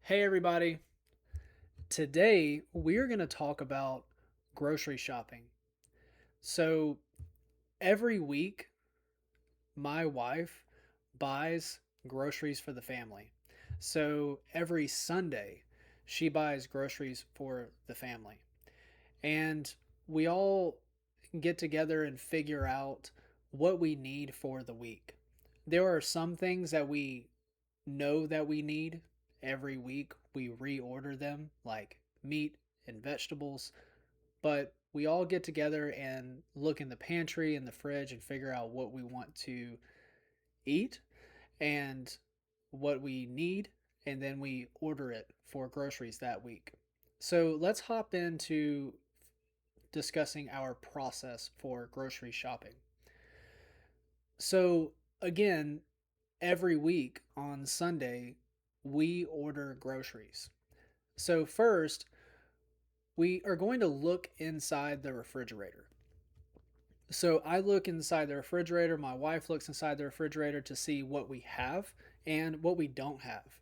Hey everybody, today we're going to talk about grocery shopping. So, every week, my wife buys groceries for the family. So, every Sunday, she buys groceries for the family. And we all get together and figure out what we need for the week. There are some things that we know that we need every week. We reorder them, like meat and vegetables, but we all get together and look in the pantry and the fridge and figure out what we want to eat and what we need, and then we order it for groceries that week. So let's hop into discussing our process for grocery shopping. So, again, every week on Sunday, we order groceries. So, first, we are going to look inside the refrigerator. So, I look inside the refrigerator, my wife looks inside the refrigerator to see what we have and what we don't have.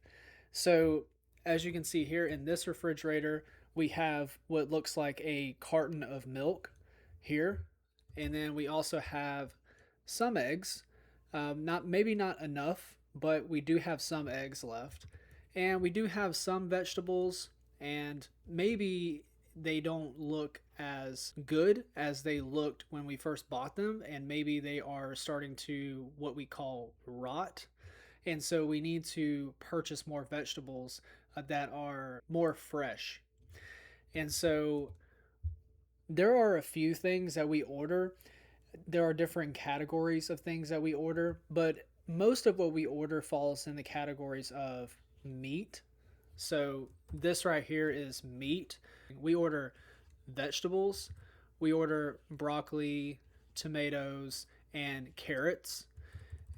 So, as you can see here in this refrigerator, we have what looks like a carton of milk here, and then we also have some eggs. Not maybe not enough, but we do have some eggs left, and we do have some vegetables, and maybe they don't look as good as they looked when we first bought them, and maybe they are starting to what we call rot, and so we need to purchase more vegetables that are more fresh. And so there are a few things that we order. There are different categories of things that we order, but most of what we order falls in the categories of meat. So this right here is meat. We order vegetables. We order broccoli, tomatoes, and carrots.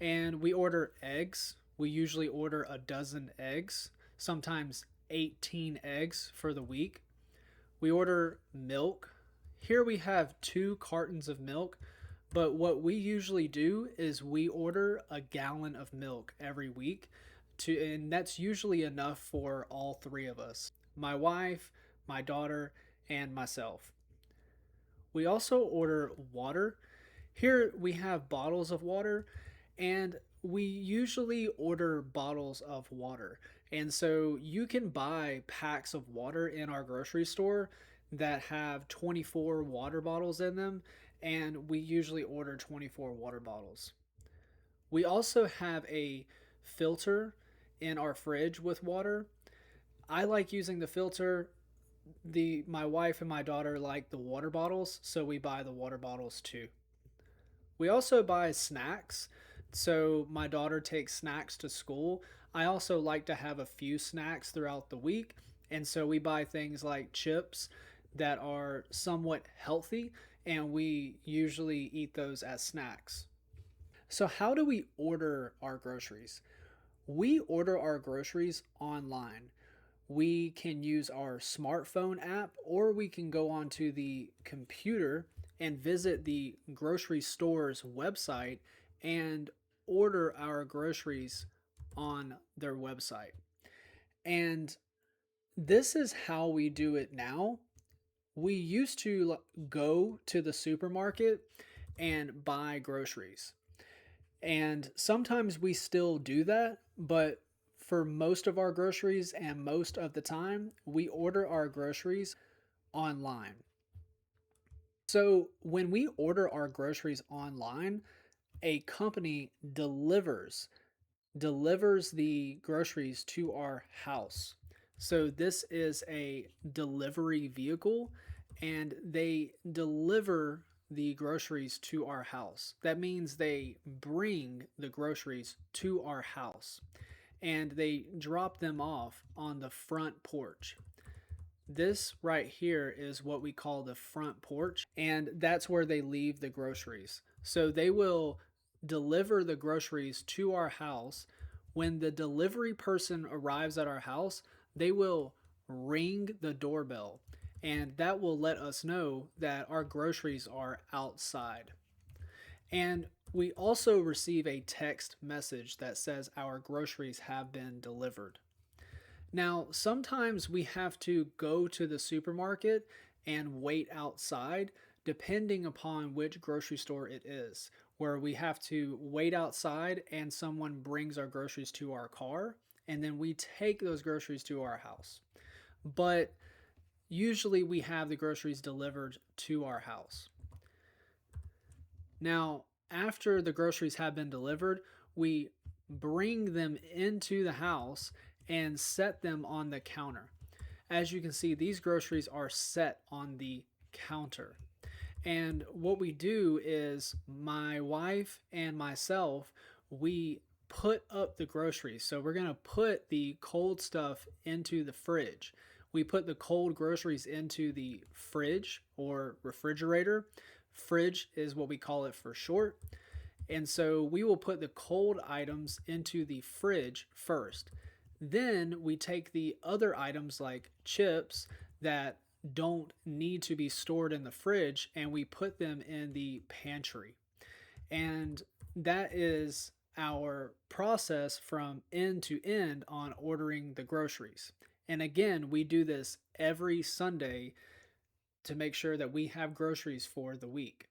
And we order eggs. We usually order a dozen eggs, sometimes 18 eggs for the week. We order milk. Here we have 2 cartons of milk, but what we usually do is we order a gallon of milk every week and that's usually enough for all three of us. My wife, my daughter, and myself. We also order water. Here we have bottles of water, and we usually order bottles of water. And so you can buy packs of water in our grocery store that have 24 water bottles in them, and we usually order 24 water bottles. We also have a filter in our fridge with water. I like using the filter. The My wife and my daughter like the water bottles, so we buy the water bottles too. We also buy snacks. So my daughter takes snacks to school. I also like to have a few snacks throughout the week. And so we buy things like chips that are somewhat healthy, and we usually eat those as snacks. So, how do we order our groceries? We order our groceries online. We can use our smartphone app, or we can go onto the computer and visit the grocery store's website and order our groceries on their website. And this is how we do it now. We used to go to the supermarket and buy groceries. And sometimes we still do that, but for most of our groceries and most of the time, we order our groceries online. So when we order our groceries online, a company delivers the groceries to our house. So this is a delivery vehicle, and they deliver the groceries to our house. That means they bring the groceries to our house and they drop them off on the front porch. This right here is what we call the front porch, and that's where they leave the groceries. So they will deliver the groceries to our house. When the delivery person arrives at our house, they will ring the doorbell, and that will let us know that our groceries are outside. And we also receive a text message that says our groceries have been delivered. Now, sometimes we have to go to the supermarket and wait outside, depending upon which grocery store it is, where we have to wait outside and someone brings our groceries to our car, and then we take those groceries to our house. But usually we have the groceries delivered to our house. Now, after the groceries have been delivered, we bring them into the house and set them on the counter. As you can see, these groceries are set on the counter. And what we do is my wife and myself, we put up the groceries. So we're going to put the cold stuff into the fridge. We put the cold groceries into the fridge or refrigerator. Fridge is what we call it for short. And so we will put the cold items into the fridge first. Then we take the other items like chips that don't need to be stored in the fridge and we put them in the pantry. And that is our process from end to end on ordering the groceries. And again, we do this every Sunday to make sure that we have groceries for the week.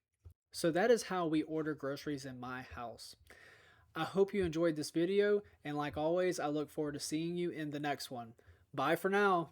So that is how we order groceries in my house. I hope you enjoyed this video, and like always, I look forward to seeing you in the next one. Bye for now.